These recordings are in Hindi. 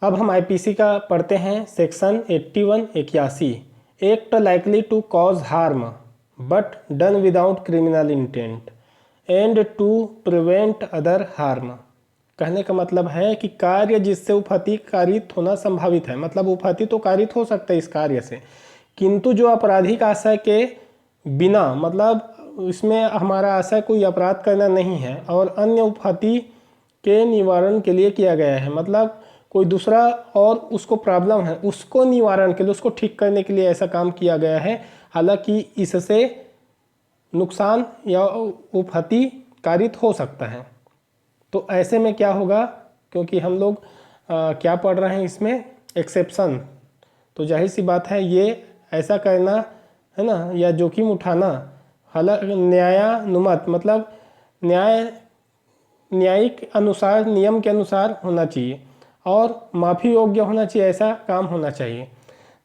अब हम आईपीसी का पढ़ते हैं section 81 act likely to cause harm but done without criminal intent and to prevent other harm. कहने का मतलब है कि कार्य जिससे उपहति कारित होना संभावित है, मतलब उपहति तो कारित हो सकता है इस कार्य से, किंतु जो आपराधिक आशय के बिना, मतलब इसमें हमारा आशय कोई अपराध करना नहीं है और अन्य उपहति के निवारण के लिए किया गया है, मतलब कोई दूसरा और उसको प्रॉब्लम है उसको निवारण के लिए, उसको ठीक करने के लिए ऐसा काम किया गया है, हालांकि इससे नुकसान या उपहति कारित हो सकता है। तो ऐसे में क्या होगा, क्योंकि हम लोग क्या पढ़ रहे हैं इसमें एक्सेप्शन, तो जाहिर सी बात है ये ऐसा करना है ना, या जोखिम उठाना हालांकि न्यायानुमत, मतलब न्यायिक अनुसार, नियम के अनुसार होना चाहिए और माफ़ी योग्य होना चाहिए, ऐसा काम होना चाहिए।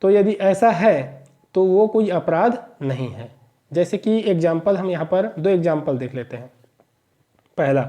तो यदि ऐसा है तो वो कोई अपराध नहीं है। जैसे कि एग्जाम्पल, हम यहाँ पर 2 एग्जाम्पल देख लेते हैं। पहला,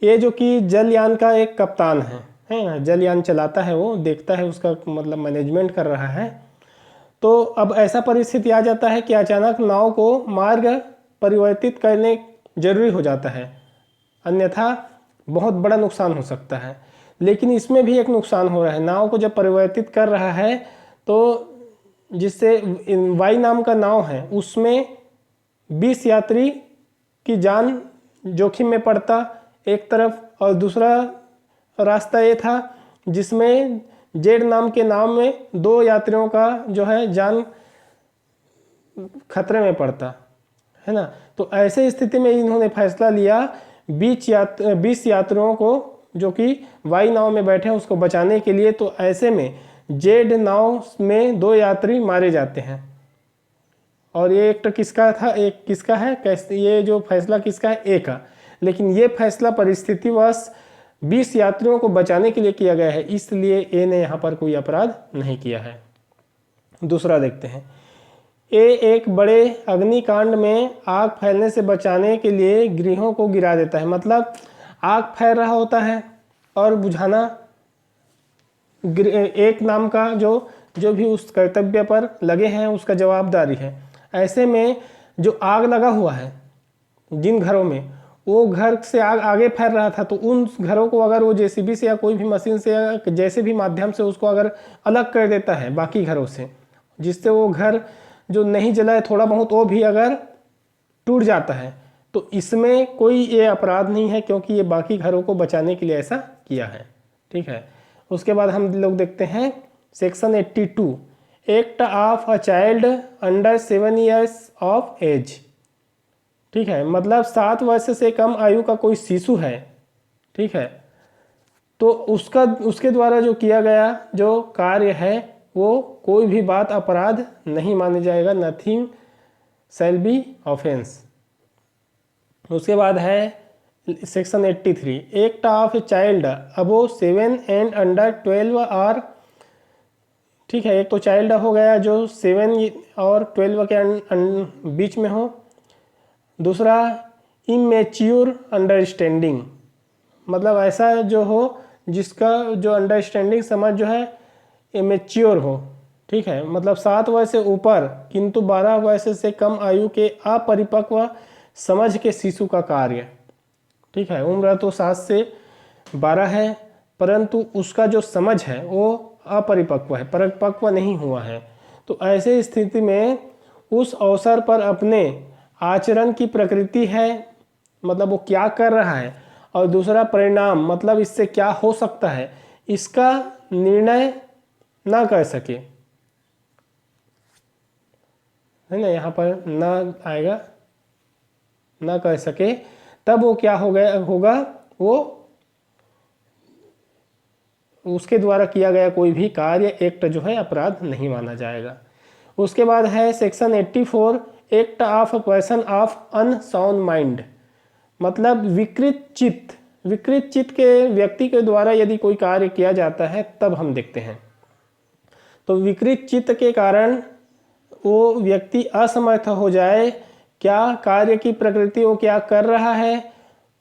ये जो कि जलयान का एक कप्तान है ना, जलयान चलाता है, वो देखता है, उसका मतलब मैनेजमेंट कर रहा है। तो अब ऐसा परिस्थिति आ जाता है कि अचानक नाव को मार्ग परिवर्तित करने जरूरी हो जाता है, अन्यथा बहुत बड़ा नुकसान हो सकता है। लेकिन इसमें भी एक नुकसान हो रहा है, नाव को जब परिवर्तित कर रहा है तो जिससे वाई नाम का नाव है उसमें 20 यात्री की जान जोखिम में पड़ता एक तरफ, और दूसरा रास्ता ये था जिसमें जेड नाम के नाव में 2 यात्रियों का जो है जान खतरे में पड़ता है ना। तो ऐसे स्थिति में इन्होंने फैसला लिया 20 यात्रियों को जो कि वाई नाव में बैठे हैं उसको बचाने के लिए। तो ऐसे में जेड नाव में 2 यात्री मारे जाते हैं। और ये एक्ट किसका था, एक किसका है, कैसे ये जो फैसला किसका है, ए का। लेकिन ये फैसला परिस्थितिवश 20 यात्रियों को बचाने के लिए किया गया है, इसलिए ए ने यहाँ पर कोई अपराध नहीं किया है। दूसरा देखते हैं, ए एक बड़े अग्निकांड में आग फैलने से बचाने के लिए गृहों को गिरा देता है, मतलब आग फैल रहा होता है और बुझाना एक नाम का जो भी उस कर्तव्य पर लगे हैं उसका जवाबदारी है। ऐसे में जो आग लगा हुआ है जिन घरों में, वो घर से आग आगे फैल रहा था, तो उन घरों को अगर वो जेसीबी से या कोई भी मशीन से या जैसे भी माध्यम से उसको अगर अलग कर देता है बाकी घरों से, जिससे वो घर जो नहीं जला है थोड़ा बहुत वो भी अगर टूट जाता है, तो इसमें कोई ये अपराध नहीं है, क्योंकि ये बाकी घरों को बचाने के लिए ऐसा किया है। ठीक है। उसके बाद हम लोग देखते हैं section 82 act of a child under 7 years of age. ठीक है, मतलब 7 वर्ष से कम आयु का कोई शिशु है, ठीक है, तो उसके द्वारा जो किया गया जो कार्य है वो कोई भी बात अपराध नहीं माना जाएगा, नथिंग शैल बी ऑफेंस। उसके बाद है section 83 act of a child above 7 and under 12 are. ठीक है, एक तो चाइल्ड हो गया जो 7 और 12 के बीच में हो। दूसरा इमेच्योर अंडरस्टैंडिंग, मतलब ऐसा जो हो जिसका जो अंडरस्टैंडिंग समझ जो है इमेच्योर हो। ठीक है, मतलब 7 वर्ष से ऊपर किंतु 12 वर्ष से कम आयु के अपरिपक्व समझ के शिशु का कार्य। ठीक है, उम्र तो 7 से 12 है, परंतु उसका जो समझ है वो अपरिपक्व है, परिपक्व नहीं हुआ है। तो ऐसे स्थिति में उस अवसर पर अपने आचरण की प्रकृति है, मतलब वो क्या कर रहा है, और दूसरा परिणाम, मतलब इससे क्या हो सकता है, इसका निर्णय ना कर सके, है ना, यहाँ पर ना आएगा, ना कर सके, तब वो क्या होगा वो उसके द्वारा किया गया कोई भी कार्य एक्ट जो है अपराध नहीं माना जाएगा। उसके बाद है section 84 act of a person of unsound mind, मतलब विकृत चित्त के व्यक्ति के द्वारा यदि कोई कार्य किया जाता है तब हम देखते हैं। तो विकृत चित्त के कारण वो व्यक्ति असमर्थ हो जाए, क्या कार्य की प्रकृति वो क्या कर रहा है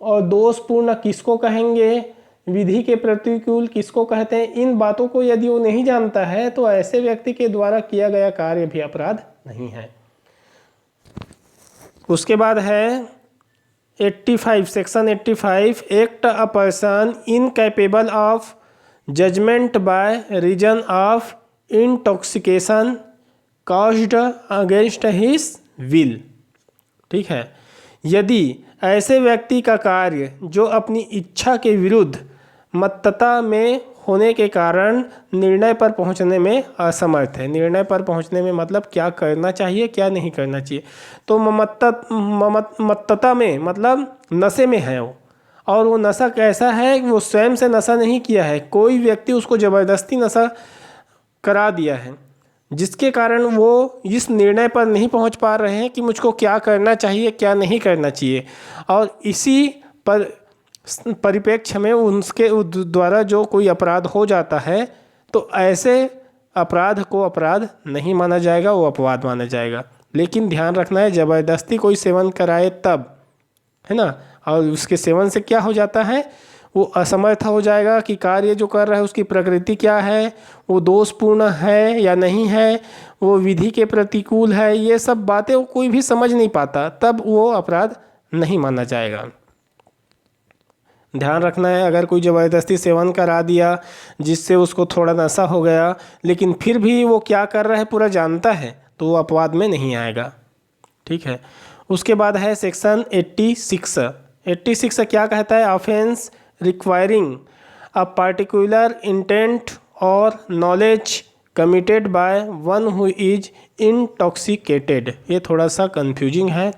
और दोषपूर्ण किसको कहेंगे, विधि के प्रतिकूल किसको कहते हैं, इन बातों को यदि वो नहीं जानता है तो ऐसे व्यक्ति के द्वारा किया गया कार्य भी अपराध नहीं है। उसके बाद है 85, section 85, act a person incapable of judgment by reason of intoxication caused against his will. ठीक है, यदि ऐसे व्यक्ति का कार्य जो अपनी इच्छा के विरुद्ध मत्तता में होने के कारण निर्णय पर पहुंचने में असमर्थ है। निर्णय पर पहुंचने में मतलब क्या करना चाहिए क्या नहीं करना चाहिए। तो मत्तता में मतलब नशे में है वो, और वो नशा कैसा है, वो स्वयं से नशा नहीं किया है, कोई व्यक्ति उसको ज़बरदस्ती नशा करा दिया है, जिसके कारण वो इस निर्णय पर नहीं पहुंच पा रहे हैं कि मुझको क्या करना चाहिए क्या नहीं करना चाहिए। और इसी पर परिप्रेक्ष्य में उनके द्वारा जो कोई अपराध हो जाता है तो ऐसे अपराध को अपराध नहीं माना जाएगा, वो अपवाद माना जाएगा। लेकिन ध्यान रखना है, ज़बरदस्ती कोई सेवन कराए तब, है ना, और उसके सेवन से क्या हो जाता है, वो असमर्थ हो जाएगा कि कार्य जो कर रहा है उसकी प्रकृति क्या है, वो दोषपूर्ण है या नहीं है, वो विधि के प्रतिकूल है, ये सब बातें वो कोई भी समझ नहीं पाता, तब वो अपराध नहीं माना जाएगा। ध्यान रखना है, अगर कोई ज़बरदस्ती सेवन करा दिया जिससे उसको थोड़ा नशा हो गया लेकिन फिर भी वो क्या कर रहा है पूरा जानता है तो वो अपवाद में नहीं आएगा। ठीक है, उसके बाद है सेक्शन 86। 86 क्या कहता है, offence requiring a particular intent और knowledge committed by one who is intoxicated. ये थोड़ा सा कंफ्यूजिंग है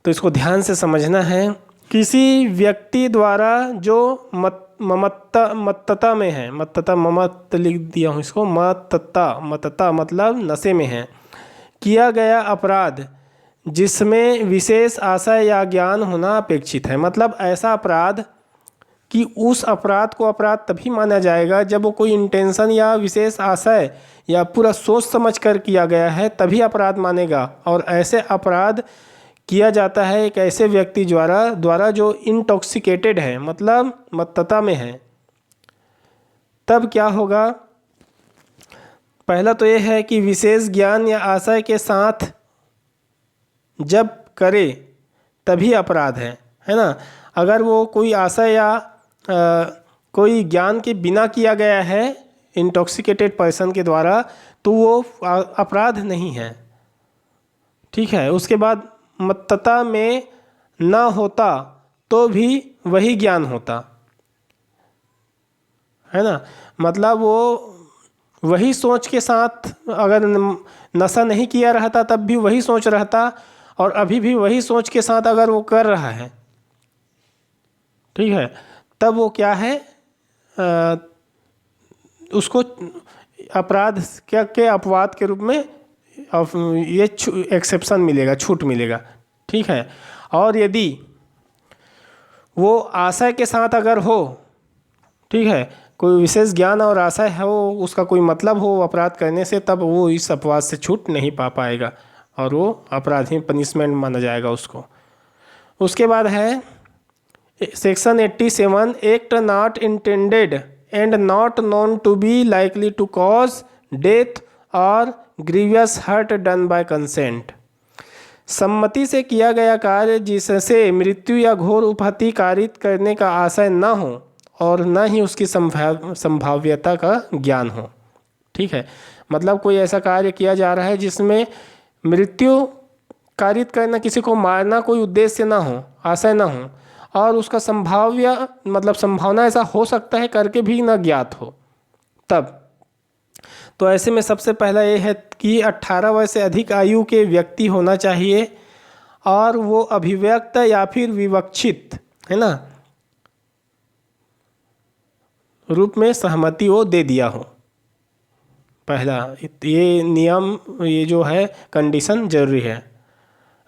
तो इसको ध्यान से समझना है। किसी व्यक्ति द्वारा जो मत्तता में है, मत्तता ममत लिख दिया हूँ इसको, मत्तता मतलब नशे में है, किया गया अपराध जिसमें विशेष आशय या ज्ञान होना अपेक्षित है। मतलब ऐसा अपराध कि उस अपराध को अपराध तभी माना जाएगा जब वो कोई इंटेंशन या विशेष आशय या पूरा सोच समझ कर किया गया है, तभी अपराध मानेगा। और ऐसे अपराध किया जाता है एक ऐसे व्यक्ति द्वारा जो इंटॉक्सिकेटेड है, मतलब मत्तता में है। तब क्या होगा, पहला तो ये है कि विशेष ज्ञान या आशय के साथ जब करे तभी अपराध है ना। अगर वो कोई आशय या कोई ज्ञान के बिना किया गया है इंटॉक्सिकेटेड पर्सन के द्वारा तो वो अपराध नहीं है। ठीक है, उसके बाद मत्तता में ना होता तो भी वही ज्ञान होता, है ना। मतलब वो वही सोच के साथ अगर नशा नहीं किया रहता तब भी वही सोच रहता, और अभी भी वही सोच के साथ अगर वो कर रहा है, ठीक है, तब वो क्या है, उसको अपराध क्या के अपवाद के रूप में ये एक्सेप्शन मिलेगा, छूट मिलेगा। ठीक है, और यदि वो आशय के साथ अगर हो, ठीक है, कोई विशेष ज्ञान और आशय हो, उसका कोई मतलब हो अपराध करने से, तब वो इस अपवाद से छूट नहीं पा पाएगा और वो अपराधी पनिशमेंट माना जाएगा उसको। उसके बाद है section 87, act not intended and not known to be likely to cause death और grievous hurt done by consent. सम्मति से किया गया कार्य जिससे मृत्यु या घोर उपहति कारित करने का आशय न हो और न ही उसकी संभाव्यता का ज्ञान हो। ठीक है, मतलब कोई ऐसा कार्य किया जा रहा है जिसमें मृत्यु कारित करना, किसी को मारना कोई उद्देश्य ना हो, आशय ना हो, और उसका संभाव्य मतलब संभावना ऐसा हो सकता है करके भी ना ज्ञात हो, तब तो ऐसे में सबसे पहला ये है कि 18 वर्ष से अधिक आयु के व्यक्ति होना चाहिए और वो अभिव्यक्त या फिर विवक्षित, है ना, रूप में सहमति वो दे दिया हो। पहला ये नियम, ये जो है कंडीशन जरूरी है।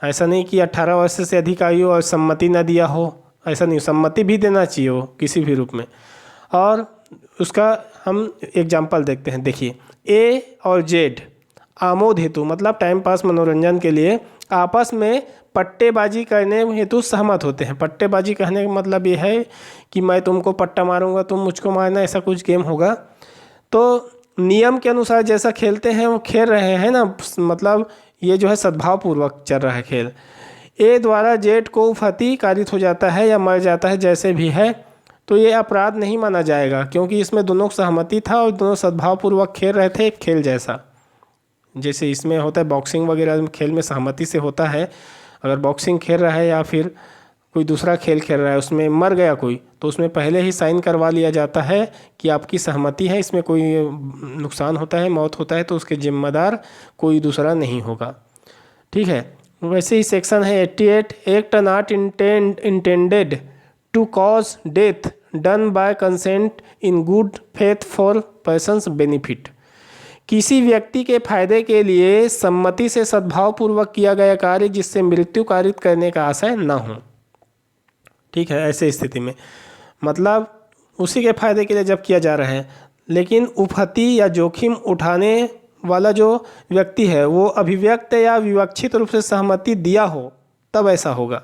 ऐसा नहीं कि 18 वर्ष से अधिक आयु और सम्मति ना दिया हो, ऐसा नहीं, सम्मति भी देना चाहिए हो किसी भी रूप में। और उसका हम एग्जाम्पल देखते हैं। देखिए, ए और जेड आमोद हेतु मतलब टाइम पास मनोरंजन के लिए आपस में पट्टेबाजी करने हेतु सहमत होते हैं। पट्टेबाजी कहने का मतलब ये है कि मैं तुमको पट्टा मारूंगा, तुम मुझको मारना, ऐसा कुछ गेम होगा। तो नियम के अनुसार जैसा खेलते हैं वो खेल रहे हैं ना, मतलब ये जो है सद्भावपूर्वक चल रहा है खेल। ए द्वारा जेड को उफती कारित हो जाता है या मर जाता है, जैसे भी है, तो ये अपराध नहीं माना जाएगा, क्योंकि इसमें दोनों को सहमति था और दोनों सद्भावपूर्वक खेल रहे थे एक खेल जैसा। जैसे इसमें होता है बॉक्सिंग वगैरह खेल में सहमति से होता है। अगर बॉक्सिंग खेल रहा है या फिर कोई दूसरा खेल खेल रहा है, उसमें मर गया कोई, तो उसमें पहले ही साइन करवा लिया जाता है कि आपकी सहमति है, इसमें कोई नुकसान होता है, मौत होता है, तो उसके जिम्मेदार कोई दूसरा नहीं होगा। ठीक है। वैसे ही सेक्शन है 88, act not intended to cause death done by consent in good faith for person's benefit. किसी व्यक्ति के फायदे के लिए सम्मति से सद्भावपूर्वक किया गया कार्य जिससे मृत्यु कारित करने का आशय न हो। ठीक है। ऐसे स्थिति में मतलब उसी के फायदे के लिए जब किया जा रहा है, लेकिन उपहति या जोखिम उठाने वाला जो व्यक्ति है वो अभिव्यक्त या विवक्षित रूप से सहमति दिया हो, तब ऐसा होगा।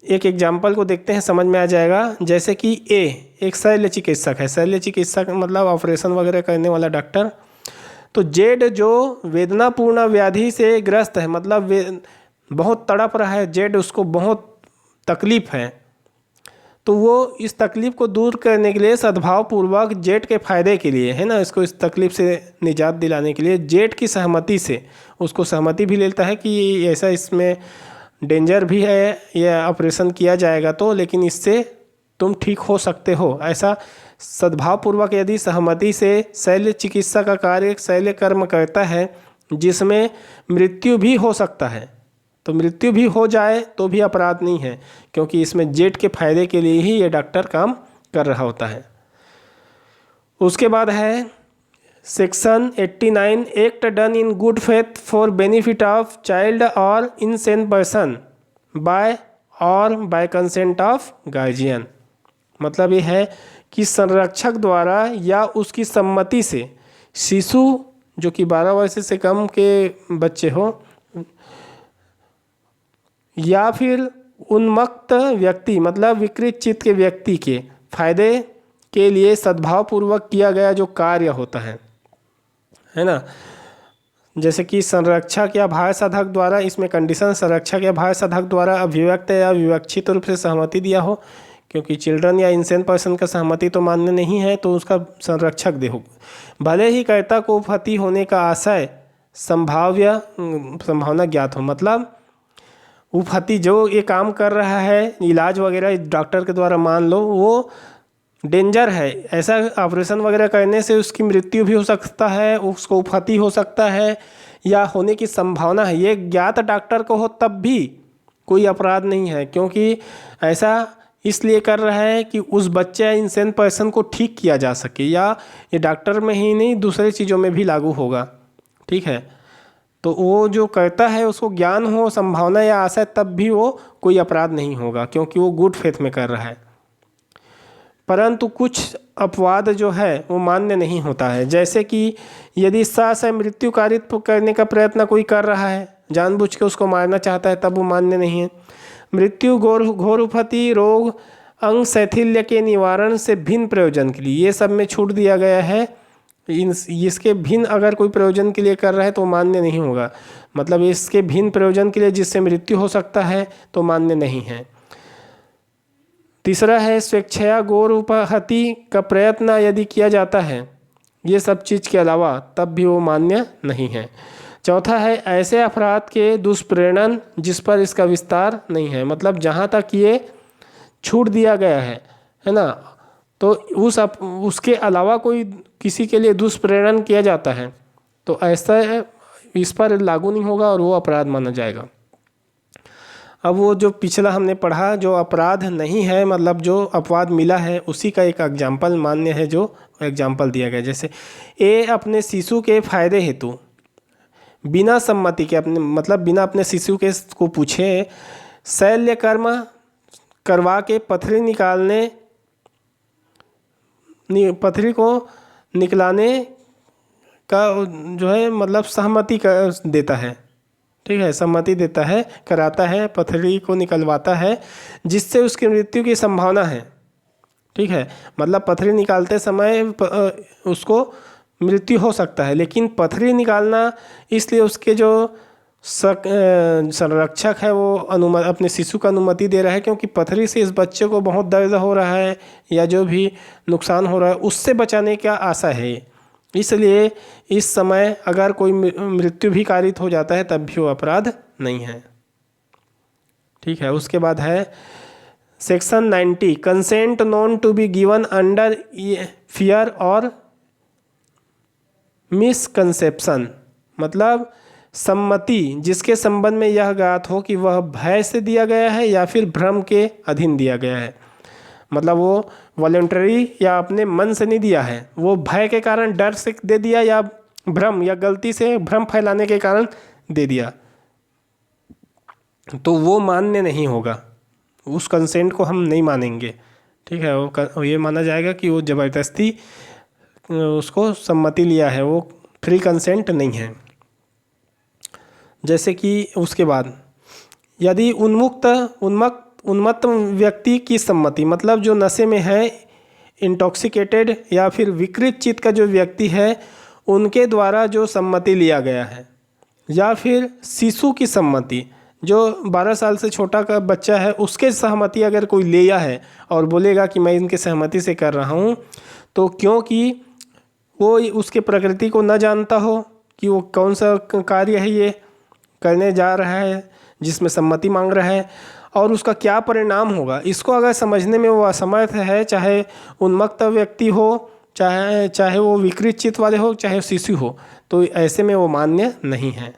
एक एग्जाम्पल को देखते हैं, समझ में आ जाएगा। जैसे कि ए एक शल्य चिकित्सक है। शल्य चिकित्सक मतलब ऑपरेशन वगैरह करने वाला डॉक्टर। तो जेड जो वेदनापूर्ण व्याधि से ग्रस्त है, मतलब बहुत तड़प रहा है जेड, उसको बहुत तकलीफ है, तो वो इस तकलीफ को दूर करने के लिए सद्भावपूर्वक जेड के फायदे के लिए, है ना, इसको इस तकलीफ से निजात दिलाने के लिए जेड की सहमति से उसको सहमति भी लेता है कि ऐसा इसमें डेंजर भी है, यह ऑपरेशन किया जाएगा तो, लेकिन इससे तुम ठीक हो सकते हो। ऐसा सद्भावपूर्वक यदि सहमति से शल्य चिकित्सा का कार्य शल्य कर्म करता है जिसमें मृत्यु भी हो सकता है, तो मृत्यु भी हो जाए तो भी अपराध नहीं है, क्योंकि इसमें जेड के फायदे के लिए ही ये डॉक्टर काम कर रहा होता है। उसके बाद है section 89, act done in good faith for benefit of child और इनसेंट पर्सन बाय और बाय कंसेंट ऑफ गार्जियन। मतलब ये है कि संरक्षक द्वारा या उसकी सम्मति से शिशु जो कि 12 वर्ष से कम के बच्चे हो या फिर उन्मत्त व्यक्ति मतलब विकृत चित्त के व्यक्ति के फायदे के लिए सद्भावपूर्वक किया गया जो कार्य होता है ना, जैसे कि संरक्षक या भार साधक द्वारा, इसमें कंडीशन संरक्षक या भार साधक द्वारा अभिव्यक्त या विवक्षित रूप से सहमति दिया हो, क्योंकि चिल्ड्रन या इंसेंट पर्सन का सहमति तो मान्य नहीं है, तो उसका संरक्षक दे हो। भले ही कर्ता को उपहति होने का आशय संभावना ज्ञात हो, मतलब उपहति जो ये काम कर रहा है इलाज वगैरह डॉक्टर के द्वारा, मान लो वो डेंजर है, ऐसा ऑपरेशन वगैरह करने से उसकी मृत्यु भी हो सकता है, उसको उपहति हो सकता है या होने की संभावना है, ये ज्ञात डॉक्टर को हो तब भी कोई अपराध नहीं है, क्योंकि ऐसा इसलिए कर रहा है कि उस बच्चे या इंसेंट पर्सन को ठीक किया जा सके, या ये डॉक्टर में ही नहीं दूसरे चीज़ों में भी लागू होगा। ठीक है। तो वो जो करता है उसको ज्ञान हो, संभावना या आशा, तब भी वो कोई अपराध नहीं होगा, क्योंकि वो गुड फेथ में कर रहा है। परंतु कुछ अपवाद जो है वो मान्य नहीं होता है, जैसे कि यदि सहसा मृत्यु कारित करने का प्रयत्न कोई कर रहा है, जानबूझ के उसको मारना चाहता है, तब वो मान्य नहीं है। मृत्यु घोर उपहति रोग अंग शैथिल्य के निवारण से भिन्न प्रयोजन के लिए, ये सब में छूट दिया गया है। इसके भिन्न अगर कोई प्रयोजन के लिए कर रहा है तो मान्य नहीं होगा, मतलब इसके भिन्न प्रयोजन के लिए जिससे मृत्यु हो सकता है तो मान्य नहीं है। तीसरा है स्वेच्छया गौर उपहति का प्रयत्न यदि किया जाता है ये सब चीज़ के अलावा, तब भी वो मान्य नहीं है। चौथा है ऐसे अपराध के दुष्प्रेरण जिस पर इसका विस्तार नहीं है, मतलब जहाँ तक ये छूट दिया गया है ना, तो उसके अलावा कोई किसी के लिए दुष्प्रेरण किया जाता है तो ऐसा इस पर लागू नहीं होगा और वो अपराध माना जाएगा। अब वो जो पिछला हमने पढ़ा जो अपराध नहीं है, मतलब जो अपवाद मिला है, उसी का एक एग्जाम्पल मान्य है, जो एग्जाम्पल दिया गया। जैसे ए अपने शिशु के फायदे हेतु बिना सम्मति के मतलब बिना अपने शिशु के को पूछे शल्य कर्म करवा के पथरी को निकलाने का जो है मतलब सहमति कर देता है, ठीक है, सम्मति देता है, कराता है, पथरी को निकलवाता है, जिससे उसकी मृत्यु की संभावना है। ठीक है, मतलब पथरी निकालते समय उसको मृत्यु हो सकता है, लेकिन पथरी निकालना इसलिए उसके जो संरक्षक है वो अपने शिशु को अनुमति दे रहा है, क्योंकि पथरी से इस बच्चे को बहुत दर्द हो रहा है या जो भी नुकसान हो रहा है उससे बचाने का आशा है। इसलिए इस समय अगर कोई मृत्यु भी कारित हो जाता है तब भी वो अपराध नहीं है। ठीक है, उसके बाद है section 90, consent known to be given under fear और मिसकंसेप्शन, मतलब सम्मति जिसके संबंध में यह ज्ञात हो कि वह भय से दिया गया है या फिर भ्रम के अधीन दिया गया है। मतलब वो वॉलंटरी या अपने मन से नहीं दिया है, वो भय के कारण डर से दे दिया या भ्रम या गलती से भ्रम फैलाने के कारण दे दिया, तो वो मान्य नहीं होगा, उस कंसेंट को हम नहीं मानेंगे। ठीक है, वो ये माना जाएगा कि वो ज़बरदस्ती उसको सम्मति लिया है, वो फ्री कंसेंट नहीं है। जैसे कि उसके बाद यदि उन्मत्त व्यक्ति की सम्मति, मतलब जो नशे में है, इंटॉक्सिकेटेड या फिर विकृत चित्त का जो व्यक्ति है, उनके द्वारा जो सम्मति लिया गया है, या फिर शिशु की सम्मति, जो 12 साल से छोटा का बच्चा है उसके सहमति अगर कोई लिया है और बोलेगा कि मैं इनके सहमति से कर रहा हूँ, तो क्योंकि वो उसके प्रकृति को न जानता हो कि वो कौन सा कार्य है ये करने जा रहा है जिसमें सम्मति मांग रहा है और उसका क्या परिणाम होगा, इसको अगर समझने में वो असमर्थ है, चाहे उन्मत्त व्यक्ति हो, चाहे वो विकृत चित्त वाले हो, चाहे शिशु हो, तो ऐसे में वो मान्य नहीं है।